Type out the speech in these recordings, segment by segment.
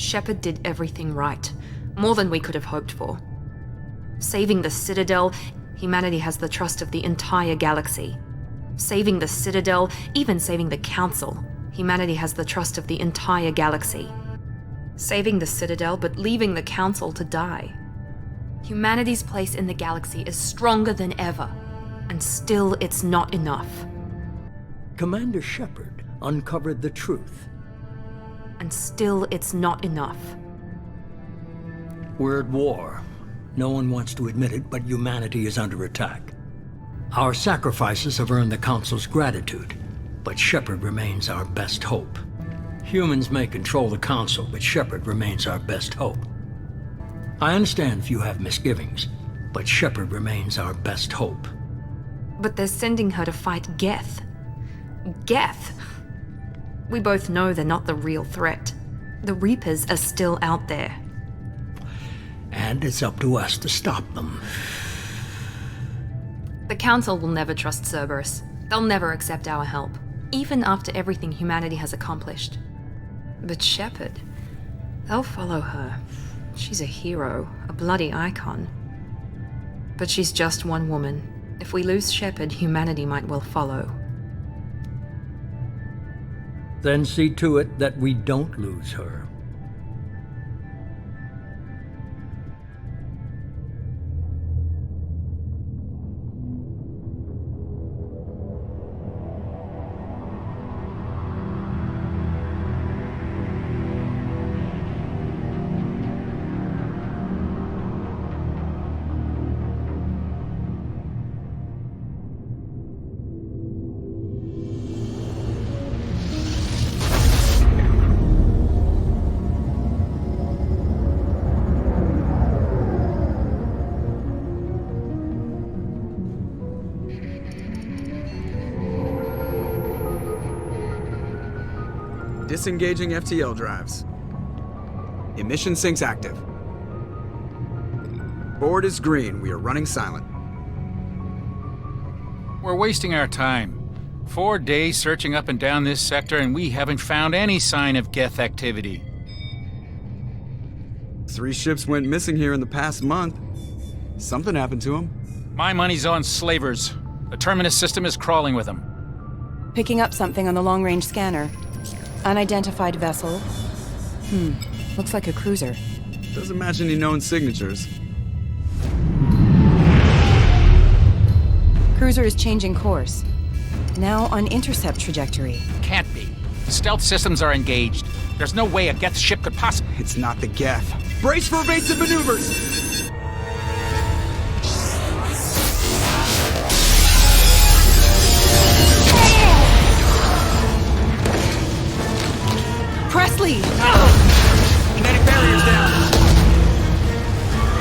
Shepard did everything right, more than we could have hoped for. Saving the Citadel, humanity has the trust of the entire galaxy. Saving the Citadel, even saving the Council, humanity has the trust of the entire galaxy. Saving the Citadel, but leaving the Council to die. Humanity's place in the galaxy is stronger than ever, and still it's not enough. Commander Shepard uncovered the truth. And still it's not enough. We're at war. No one wants to admit it, but humanity is under attack. Our sacrifices have earned the Council's gratitude, but Shepard remains our best hope. Humans may control the Council, but Shepard remains our best hope. I understand if you have misgivings, but Shepard remains our best hope. But they're sending her to fight Geth. Geth! We both know they're not the real threat. The Reapers are still out there. And it's up to us to stop them. The Council will never trust Cerberus. They'll never accept our help, even after everything humanity has accomplished. But Shepard, they'll follow her. She's a hero, a bloody icon. But she's just one woman. If we lose Shepard, humanity might well follow. Then see to it that we don't lose her. Disengaging FTL drives. Emission sinks active. Board is green. We are running silent. We're wasting our time. 4 days searching up and down this sector, and we haven't found any sign of Geth activity. 3 ships went missing here in the past month. Something happened to them. My money's on slavers. The Terminus system is crawling with them. Picking up something on the long-range scanner. Unidentified vessel. Looks like a cruiser. Doesn't match any known signatures. Cruiser is changing course. Now on intercept trajectory. Can't be. The stealth systems are engaged. There's no way a Geth ship could possibly... It's not the Geth. Brace for evasive maneuvers! Presley! Kinetic barriers down.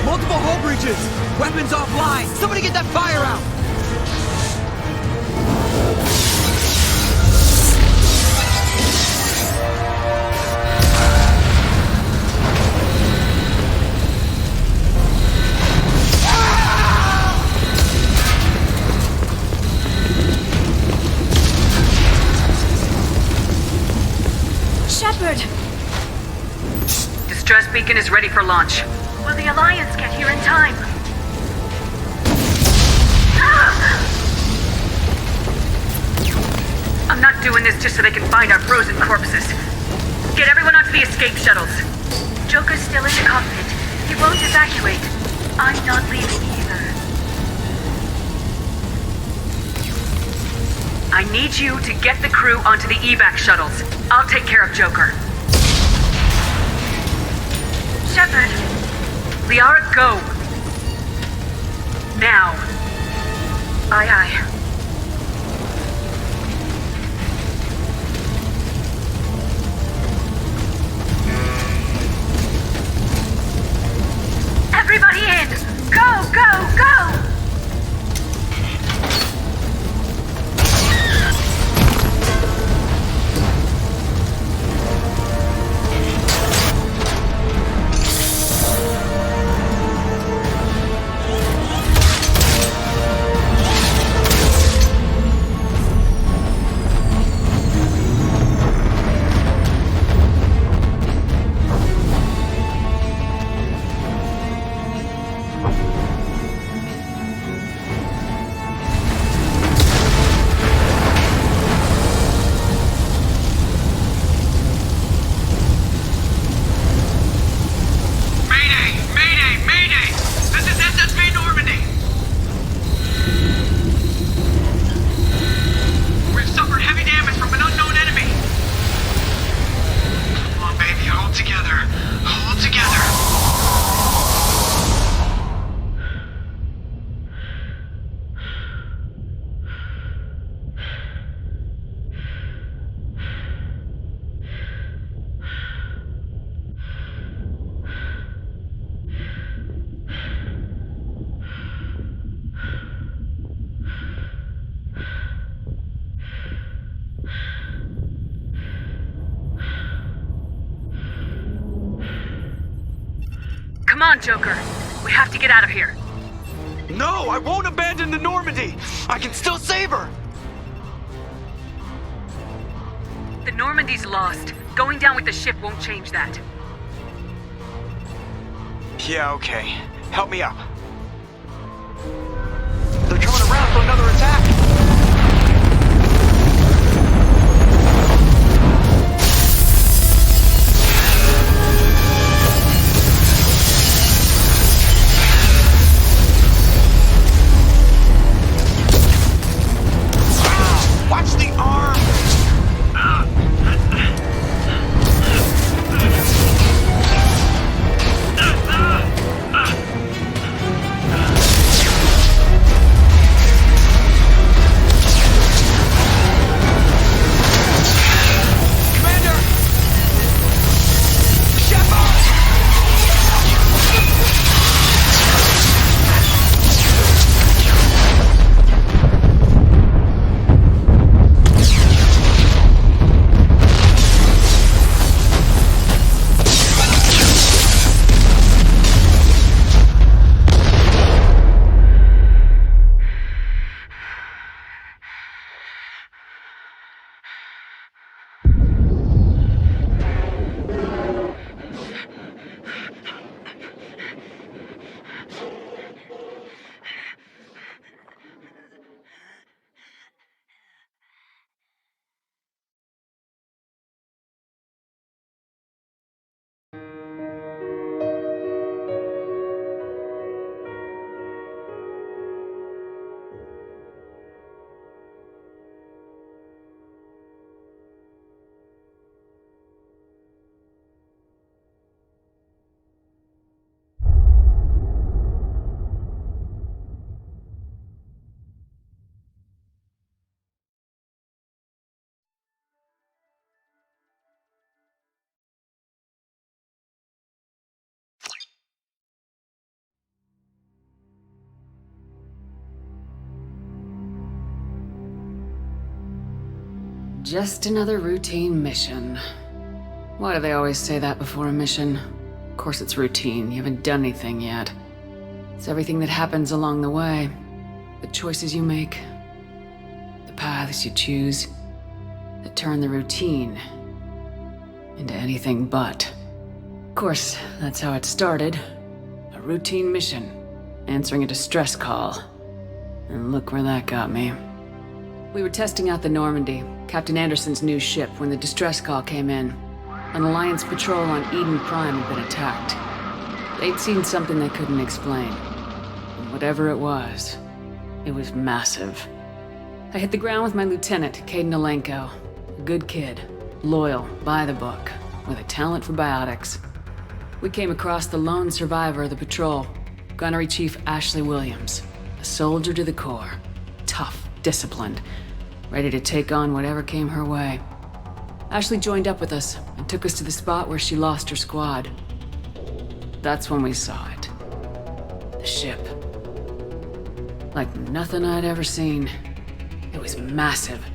Multiple hull breaches. Weapons offline. Somebody get that fire out. Shepard! Distress beacon is ready for launch. Will the Alliance get here in time? I'm not doing this just so they can find our frozen corpses. Get everyone onto the escape shuttles. Joker's still in the cockpit. He won't evacuate. I'm not leaving either. I need you to get the crew onto the evac shuttles. I'll take care of Joker. Shepard. Liara, go. Now. Aye, aye. Everybody in! Go, go, go! on, Joker. We have to get out of here. No, I won't abandon the Normandy! I can still save her! The Normandy's lost. Going down with the ship won't change that. Yeah, okay. Help me up. They're coming around for another attack! Watch the arm! Commander! Shepard! Just another routine mission. Why do they always say that before a mission? Of course it's routine, you haven't done anything yet. It's everything that happens along the way. The choices you make, the paths you choose, that turn the routine into anything but. Of course, that's how it started. A routine mission, answering a distress call. And look where that got me. We were testing out the Normandy, Captain Anderson's new ship, when the distress call came in. An Alliance patrol on Eden Prime had been attacked. They'd seen something they couldn't explain. And whatever it was massive. I hit the ground with my lieutenant, Caden Alenko. A good kid, loyal, by the book, with a talent for biotics. We came across the lone survivor of the patrol, Gunnery Chief Ashley Williams. A soldier to the core. Tough, disciplined, ready to take on whatever came her way. Ashley joined up with us and took us to the spot where she lost her squad. That's when we saw it. The ship. Like nothing I'd ever seen. It was massive,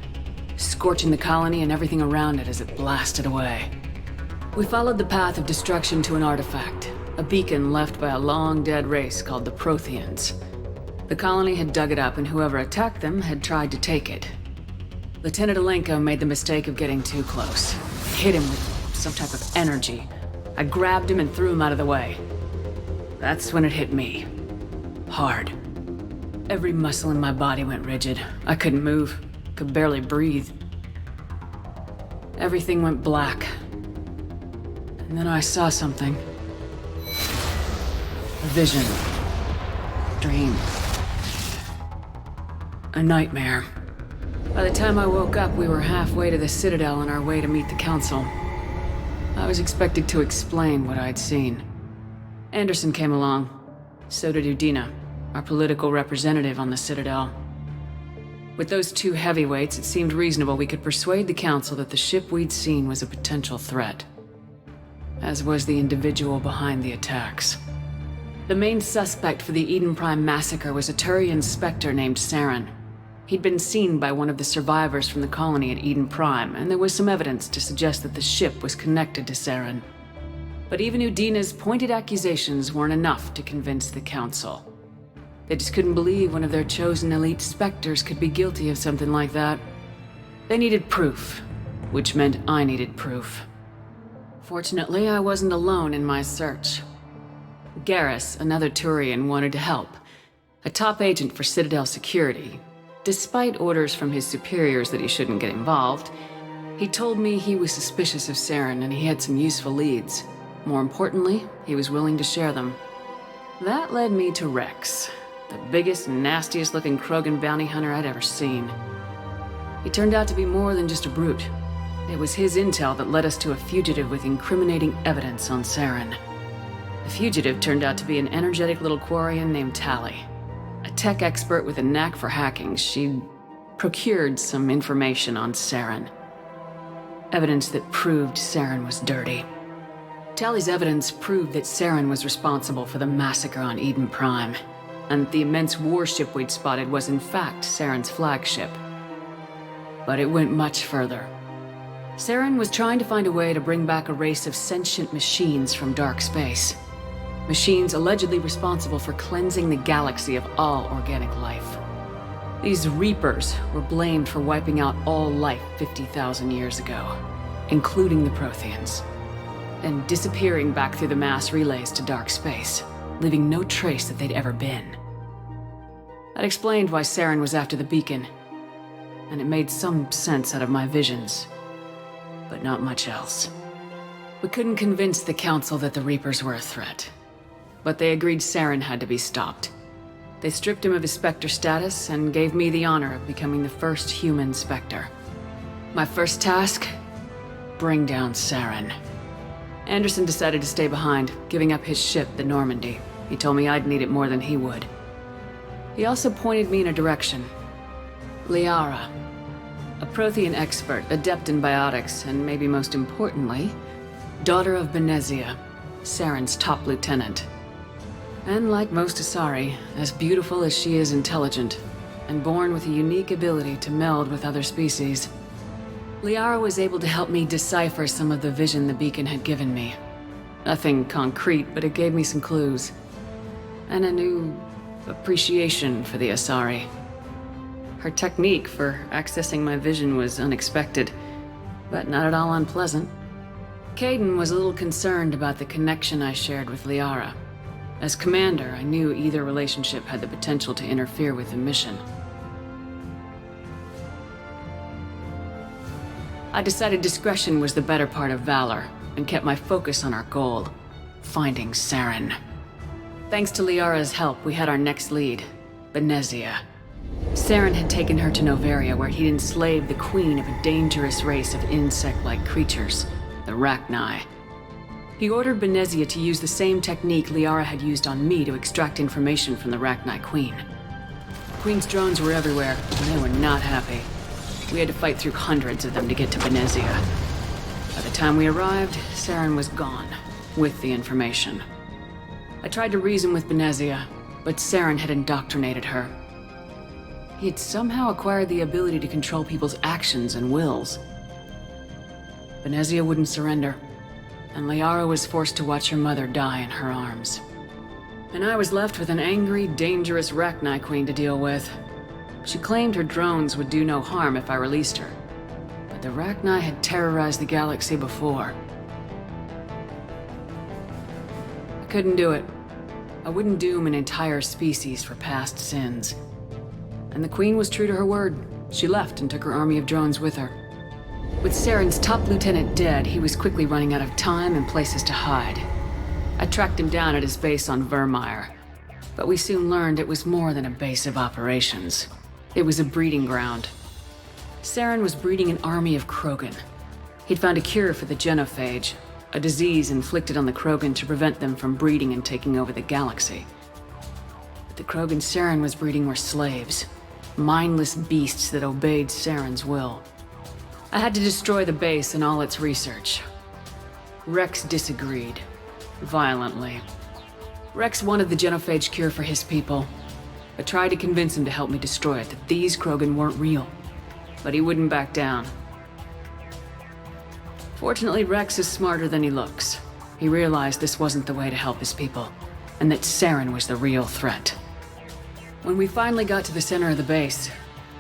scorching the colony and everything around it as it blasted away. We followed the path of destruction to an artifact, a beacon left by a long-dead race called the Protheans. The colony had dug it up, and whoever attacked them had tried to take it. Lieutenant Alenko made the mistake of getting too close. Hit him with some type of energy. I grabbed him and threw him out of the way. That's when it hit me. Hard. Every muscle in my body went rigid. I couldn't move, could barely breathe. Everything went black. And then I saw something. A vision. Dream. A nightmare. By the time I woke up, we were halfway to the Citadel on our way to meet the Council. I was expected to explain what I'd seen. Anderson came along. So did Udina, our political representative on the Citadel. With those two heavyweights, it seemed reasonable we could persuade the Council that the ship we'd seen was a potential threat. As was the individual behind the attacks. The main suspect for the Eden Prime massacre was a Turian Spectre named Saren. He'd been seen by one of the survivors from the colony at Eden Prime, and there was some evidence to suggest that the ship was connected to Saren. But even Udina's pointed accusations weren't enough to convince the Council. They just couldn't believe one of their chosen elite specters could be guilty of something like that. They needed proof, which meant I needed proof. Fortunately, I wasn't alone in my search. Garrus, another Turian, wanted to help. A top agent for Citadel security. Despite orders from his superiors that he shouldn't get involved, he told me he was suspicious of Saren and he had some useful leads. More importantly, he was willing to share them. That led me to Rex, the biggest, nastiest looking Krogan bounty hunter I'd ever seen. He turned out to be more than just a brute. It was his intel that led us to a fugitive with incriminating evidence on Saren. The fugitive turned out to be an energetic little Quarian named Tali. A tech expert with a knack for hacking, she'd procured some information on Saren. Evidence that proved Saren was dirty. Tali's evidence proved that Saren was responsible for the massacre on Eden Prime, and that the immense warship we'd spotted was in fact Saren's flagship. But it went much further. Saren was trying to find a way to bring back a race of sentient machines from dark space. Machines allegedly responsible for cleansing the galaxy of all organic life. These Reapers were blamed for wiping out all life 50,000 years ago, including the Protheans, and disappearing back through the mass relays to dark space, leaving no trace that they'd ever been. That explained why Saren was after the beacon, and it made some sense out of my visions, but not much else. We couldn't convince the Council that the Reapers were a threat, but they agreed Saren had to be stopped. They stripped him of his Spectre status and gave me the honor of becoming the first human Spectre. My first task? Bring down Saren. Anderson decided to stay behind, giving up his ship, the Normandy. He told me I'd need it more than he would. He also pointed me in a direction. Liara, a Prothean expert, adept in biotics, and maybe most importantly, daughter of Benezia, Saren's top lieutenant. And like most Asari, as beautiful as she is intelligent, and born with a unique ability to meld with other species. Liara was able to help me decipher some of the vision the beacon had given me. Nothing concrete, but it gave me some clues. And a new appreciation for the Asari. Her technique for accessing my vision was unexpected, but not at all unpleasant. Caden was a little concerned about the connection I shared with Liara. As commander, I knew either relationship had the potential to interfere with the mission. I decided discretion was the better part of valor, and kept my focus on our goal, finding Saren. Thanks to Liara's help, we had our next lead, Benezia. Saren had taken her to Noveria, where he'd enslaved the queen of a dangerous race of insect-like creatures, the Rachni. He ordered Benezia to use the same technique Liara had used on me to extract information from the Rachni Queen. The Queen's drones were everywhere, and they were not happy. We had to fight through hundreds of them to get to Benezia. By the time we arrived, Saren was gone, with the information. I tried to reason with Benezia, but Saren had indoctrinated her. He had somehow acquired the ability to control people's actions and wills. Benezia wouldn't surrender, and Liara was forced to watch her mother die in her arms. And I was left with an angry, dangerous Rachni Queen to deal with. She claimed her drones would do no harm if I released her, but the Rachni had terrorized the galaxy before. I couldn't do it. I wouldn't doom an entire species for past sins. And the Queen was true to her word. She left and took her army of drones with her. With Saren's top lieutenant dead, he was quickly running out of time and places to hide. I tracked him down at his base on Vermeer, but we soon learned it was more than a base of operations. It was a breeding ground. Saren was breeding an army of Krogan. He'd found a cure for the genophage, a disease inflicted on the Krogan to prevent them from breeding and taking over the galaxy. But the Krogan Saren was breeding were slaves, mindless beasts that obeyed Saren's will. I had to destroy the base and all its research. Rex disagreed, violently. Rex wanted the genophage cure for his people. I tried to convince him to help me destroy it, that these Krogan weren't real. But he wouldn't back down. Fortunately, Rex is smarter than he looks. he realized this wasn't the way to help his people, and that Saren was the real threat. When we finally got to the center of the base,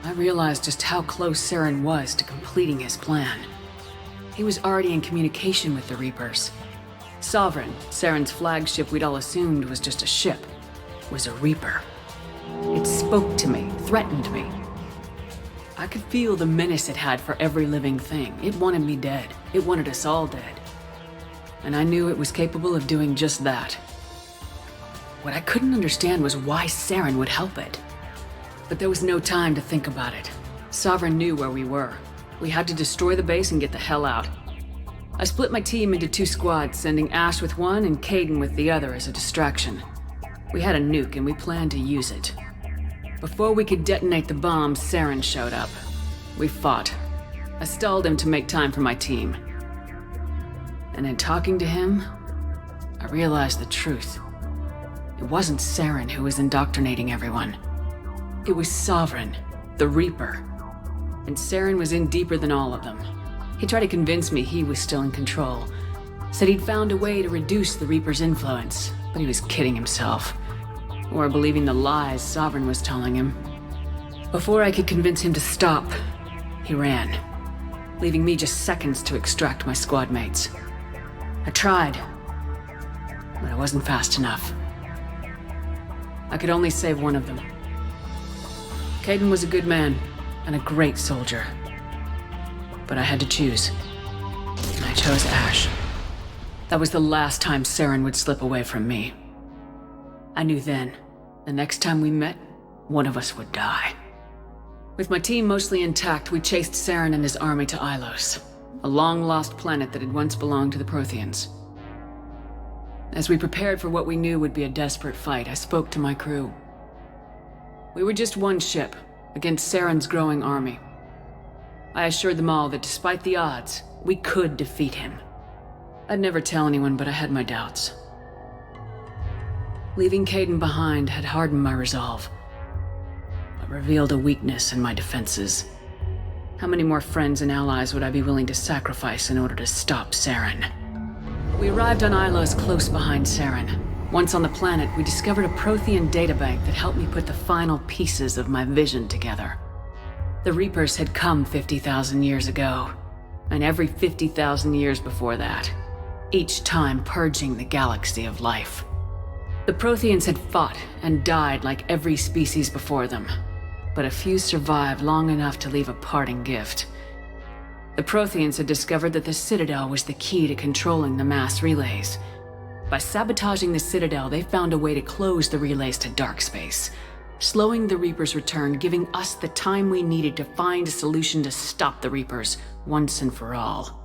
I realized just how close Saren was to completing his plan. He was already in communication with the Reapers. Sovereign, Saren's flagship we'd all assumed was just a ship, was a Reaper. It spoke to me, threatened me. I could feel the menace it had for every living thing. It wanted me dead. It wanted us all dead. And I knew it was capable of doing just that. What I couldn't understand was why Saren would help it. But there was no time to think about it. Sovereign knew where we were. We had to destroy the base and get the hell out. I split my team into 2 squads, sending Ash with one and Caden with the other as a distraction. We had a nuke and we planned to use it. Before we could detonate the bomb, Saren showed up. We fought. I stalled him to make time for my team. And in talking to him, I realized the truth. It wasn't Saren who was indoctrinating everyone. It was Sovereign, the Reaper. And Saren was in deeper than all of them. He tried to convince me he was still in control. Said he'd found a way to reduce the Reaper's influence, but he was kidding himself. Or believing the lies Sovereign was telling him. Before I could convince him to stop, he ran, leaving me just seconds to extract my squad mates. I tried, but I wasn't fast enough. I could only save one of them. Caden was a good man and a great soldier. But I had to choose. And I chose Ash. That was the last time Saren would slip away from me. I knew then, the next time we met, one of us would die. With my team mostly intact, we chased Saren and his army to Ilos, a long-lost planet that had once belonged to the Protheans. As we prepared for what we knew would be a desperate fight, I spoke to my crew. We were just one ship, against Saren's growing army. I assured them all that despite the odds, we could defeat him. I'd never tell anyone, but I had my doubts. Leaving Caden behind had hardened my resolve, but revealed a weakness in my defenses. How many more friends and allies would I be willing to sacrifice in order to stop Saren? We arrived on Ilos close behind Saren. Once on the planet, we discovered a Prothean databank that helped me put the final pieces of my vision together. The Reapers had come 50,000 years ago, and every 50,000 years before that, each time purging the galaxy of life. The Protheans had fought and died like every species before them, but a few survived long enough to leave a parting gift. The Protheans had discovered that the Citadel was the key to controlling the mass relays. By sabotaging the Citadel, they found a way to close the relays to dark space, slowing the Reapers' return, giving us the time we needed to find a solution to stop the Reapers once and for all.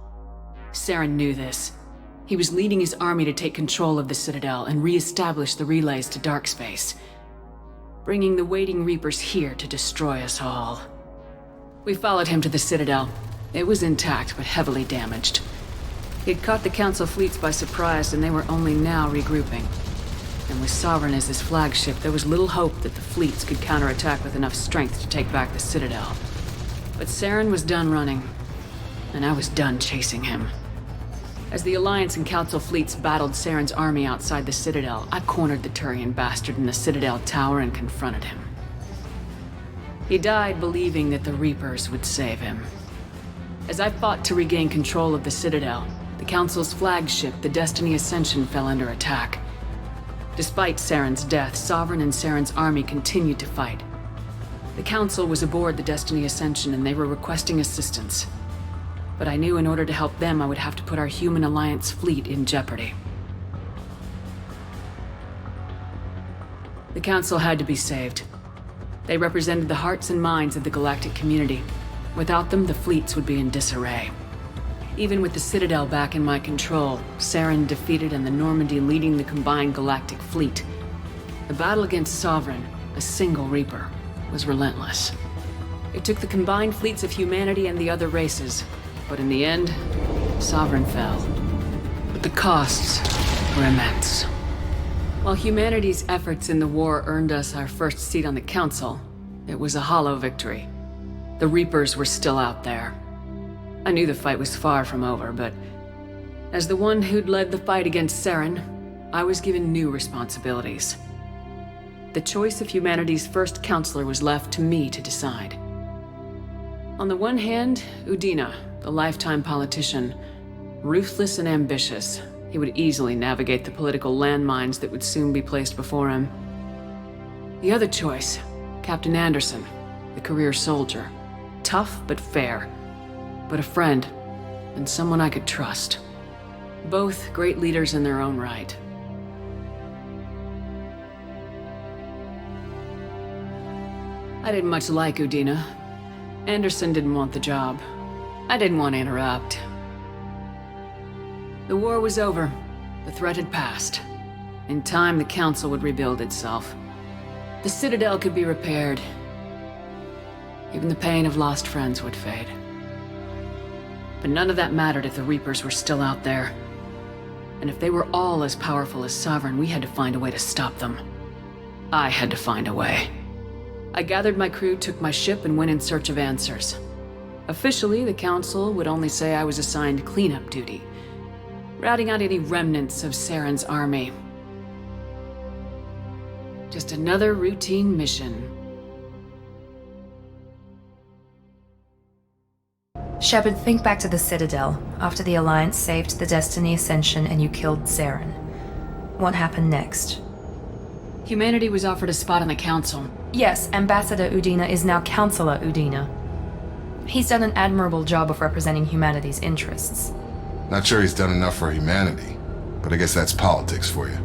Saren knew this. He was leading his army to take control of the Citadel and re-establish the relays to dark space, bringing the waiting Reapers here to destroy us all. We followed him to the Citadel. It was intact, but heavily damaged. He'd caught the Council fleets by surprise, and they were only now regrouping. And with Sovereign as his flagship, there was little hope that the fleets could counterattack with enough strength to take back the Citadel. But Saren was done running, and I was done chasing him. As the Alliance and Council fleets battled Saren's army outside the Citadel, I cornered the Turian bastard in the Citadel tower and confronted him. He died believing that the Reapers would save him. As I fought to regain control of the Citadel, the Council's flagship, the Destiny Ascension, fell under attack. Despite Saren's death, Sovereign and Saren's army continued to fight. The Council was aboard the Destiny Ascension and they were requesting assistance. But I knew in order to help them, I would have to put our human Alliance fleet in jeopardy. The Council had to be saved. They represented the hearts and minds of the galactic community. Without them, the fleets would be in disarray. Even with the Citadel back in my control, Saren defeated and the Normandy leading the combined galactic fleet, the battle against Sovereign, a single Reaper, was relentless. It took the combined fleets of humanity and the other races, but in the end, Sovereign fell. But the costs were immense. While humanity's efforts in the war earned us our first seat on the Council, it was a hollow victory. The Reapers were still out there. I knew the fight was far from over, but As the one who'd led the fight against Saren, I was given new responsibilities. The choice of humanity's first counselor was left to me to decide. On the one hand, Udina, the lifetime politician, ruthless and ambitious. He would easily navigate the political landmines that would soon be placed before him. The other choice, Captain Anderson, the career soldier. Tough but fair, but a friend, and someone I could trust. Both great leaders in their own right. I didn't much like Udina. Anderson didn't want the job. I didn't want to interrupt. The war was over. The threat had passed. In time, the Council would rebuild itself. The Citadel could be repaired. Even the pain of lost friends would fade. But none of that mattered if the Reapers were still out there. And if they were all as powerful as Sovereign, we had to find a way to stop them. I had to find a way. I gathered my crew, took my ship, and went in search of answers. Officially, the Council would only say I was assigned cleanup duty, routing out any remnants of Saren's army. Just another routine mission. Shepard, think back to the Citadel, after the Alliance saved the Destiny Ascension and you killed Saren. What happened next? Humanity was offered a spot on the Council. Yes, Ambassador Udina is now Counselor Udina. He's done an admirable job of representing humanity's interests. Not sure he's done enough for humanity, but I guess that's politics for you.